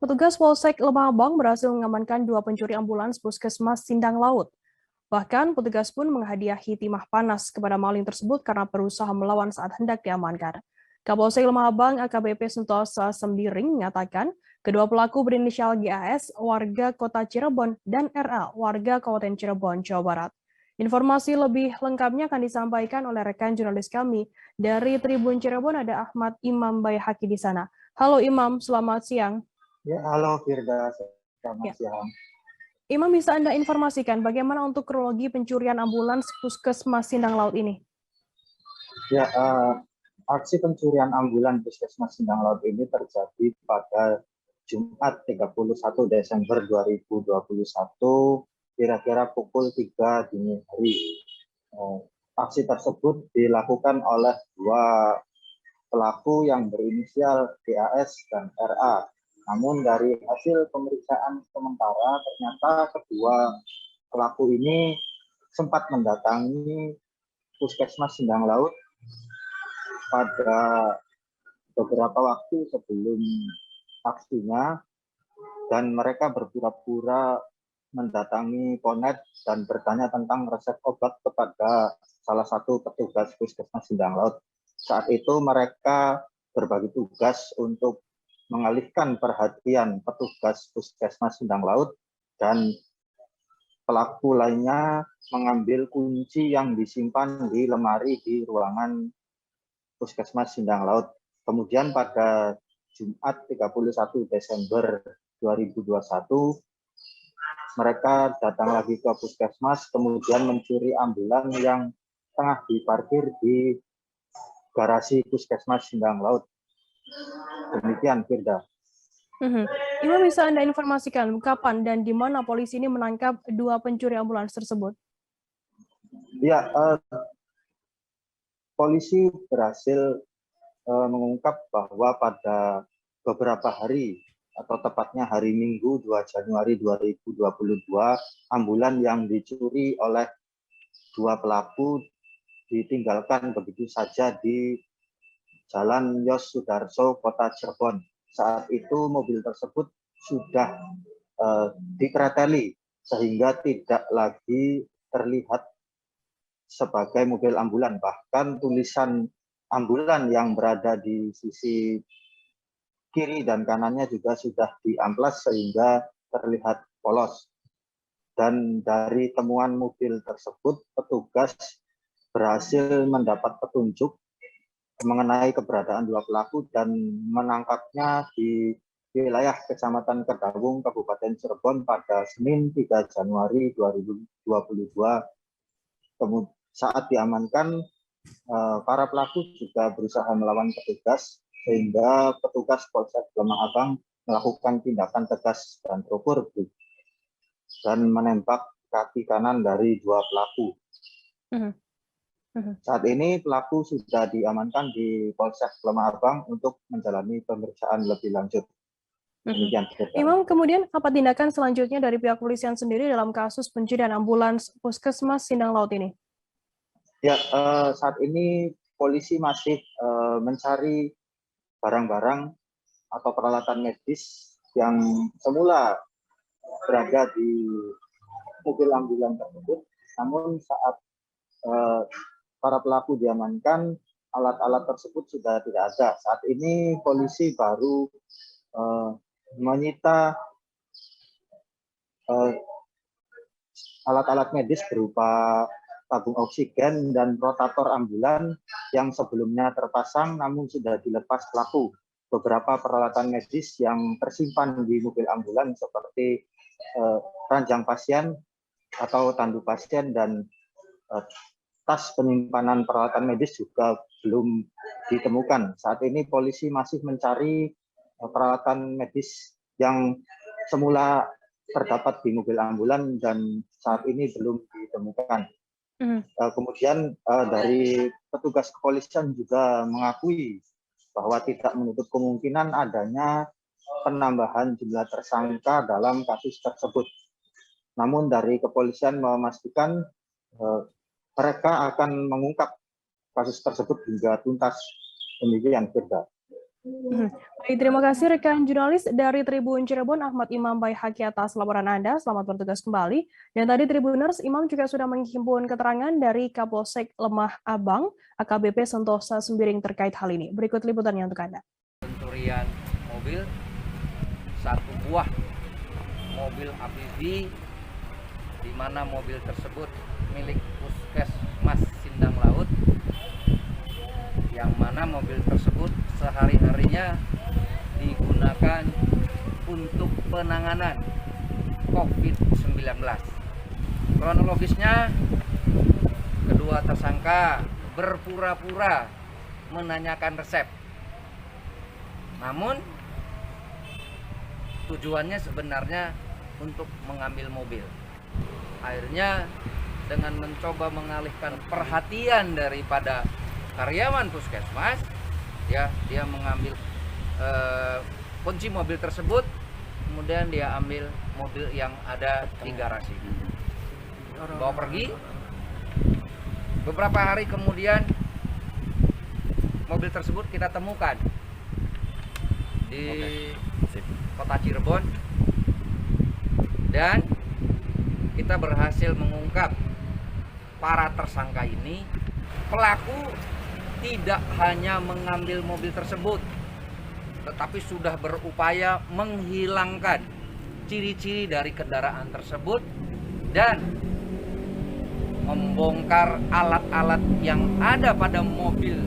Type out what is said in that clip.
Petugas Polsek Lemah Abang berhasil mengamankan dua pencuri ambulans Puskesmas Sindang Laut. Bahkan petugas pun menghadiahi timah panas kepada maling tersebut karena berusaha melawan saat hendak diamankan. Kapolsek Lemah Abang AKBP Sentosa Sembiring mengatakan kedua pelaku berinisial GAS warga Kota Cirebon dan RA warga Kabupaten Cirebon, Jawa Barat. Informasi lebih lengkapnya akan disampaikan oleh rekan jurnalis kami dari Tribun Cirebon, ada Ahmad Imam Bayhaki di sana. Halo Imam, selamat siang. Ya, halo Firda, selamat Ya. siang. Imam, bisa Anda informasikan bagaimana untuk kronologi pencurian ambulans Puskesmas Sindang Laut ini? Ya, aksi pencurian ambulans Puskesmas Sindang Laut ini terjadi pada Jumat 31 Desember 2021, kira-kira pukul 3 dini hari. Aksi tersebut dilakukan oleh dua pelaku yang berinisial GAS dan RA. Namun dari hasil pemeriksaan sementara ternyata kedua pelaku ini sempat mendatangi Puskesmas Sindang Laut pada beberapa waktu sebelum aksinya, dan mereka berpura-pura mendatangi Ponet dan bertanya tentang resep obat kepada salah satu petugas Puskesmas Sindang Laut. Saat itu mereka berbagi tugas untuk mengalihkan perhatian petugas Puskesmas Sindang Laut, dan pelaku lainnya mengambil kunci yang disimpan di lemari di ruangan Puskesmas Sindang Laut. Kemudian pada Jumat 31 Desember 2021, mereka datang lagi ke Puskesmas, kemudian mencuri ambulan yang tengah diparkir di garasi Puskesmas Sindang Laut. Demikian, Firda. Imam, bisa Anda informasikan kapan dan di mana polisi ini menangkap dua pencuri ambulans tersebut? Ya, polisi berhasil mengungkap bahwa pada beberapa hari atau tepatnya hari Minggu 2 Januari 2022, ambulan yang dicuri oleh dua pelaku ditinggalkan begitu saja di Jalan Yos Sudarso, Kota Cirebon. Saat itu mobil tersebut sudah dipreteli sehingga tidak lagi terlihat sebagai mobil ambulan. Bahkan tulisan ambulan yang berada di sisi kiri dan kanannya juga sudah diamplas sehingga terlihat polos. Dan dari temuan mobil tersebut, petugas berhasil mendapat petunjuk mengenai keberadaan dua pelaku dan menangkapnya di wilayah Kecamatan Kedawung, Kabupaten Cirebon pada Senin 3 Januari 2022. Saat diamankan, para pelaku juga berusaha melawan petugas, sehingga petugas Polsek Lemah Abang melakukan tindakan tegas dan terukur dan menembak kaki kanan dari dua pelaku. Saat ini pelaku sudah diamankan di Polsek Lemah Abang untuk menjalani pemeriksaan lebih lanjut. Imam, kemudian apa tindakan selanjutnya dari pihak kepolisian sendiri dalam kasus pencurian ambulans Puskesmas Sindang Laut ini? Ya, saat ini polisi masih mencari barang-barang atau peralatan medis yang semula berada di mobil ambulan tersebut. Namun saat para pelaku diamankan, alat-alat tersebut sudah tidak ada. Saat ini polisi baru menyita alat-alat medis berupa tabung oksigen dan rotator ambulan yang sebelumnya terpasang namun sudah dilepas pelaku. Beberapa peralatan medis yang tersimpan di mobil ambulan seperti ranjang pasien atau tandu pasien dan tas penyimpanan peralatan medis juga belum ditemukan. Saat ini polisi masih mencari peralatan medis yang semula terdapat di mobil ambulan dan saat ini belum ditemukan. Kemudian dari petugas kepolisian juga mengakui bahwa tidak menutup kemungkinan adanya penambahan jumlah tersangka dalam kasus tersebut. Namun dari kepolisian memastikan mereka akan mengungkap kasus tersebut hingga tuntas. Demikian, Firda. Baik, terima kasih rekan jurnalis dari Tribun Cirebon Ahmad Imam Baihaqi atas laporan Anda. Selamat bertugas kembali. Dan tadi Tribuners, Imam juga sudah menghimpun keterangan dari Kapolsek Lemah Abang, AKBP Sentosa Sembiring terkait hal ini. Berikut liputannya untuk Anda. Pencurian mobil, satu buah mobil APV, di mana mobil tersebut milik Puskesmas Sindang Laut, yang mana mobil tersebut sehari-harinya digunakan untuk penanganan COVID-19. Kronologisnya, kedua tersangka berpura-pura menanyakan resep. Namun tujuannya sebenarnya untuk mengambil mobil. Akhirnya dengan mencoba mengalihkan perhatian daripada karyawan puskesmas, ya, dia mengambil kunci mobil tersebut, kemudian dia ambil mobil yang ada di garasi, bawa pergi. Beberapa hari kemudian mobil tersebut kita temukan di kota Cirebon, dan kita berhasil mengungkap para tersangka ini. Pelaku tidak hanya mengambil mobil tersebut, tetapi sudah berupaya menghilangkan ciri-ciri dari kendaraan tersebut dan membongkar alat-alat yang ada pada mobil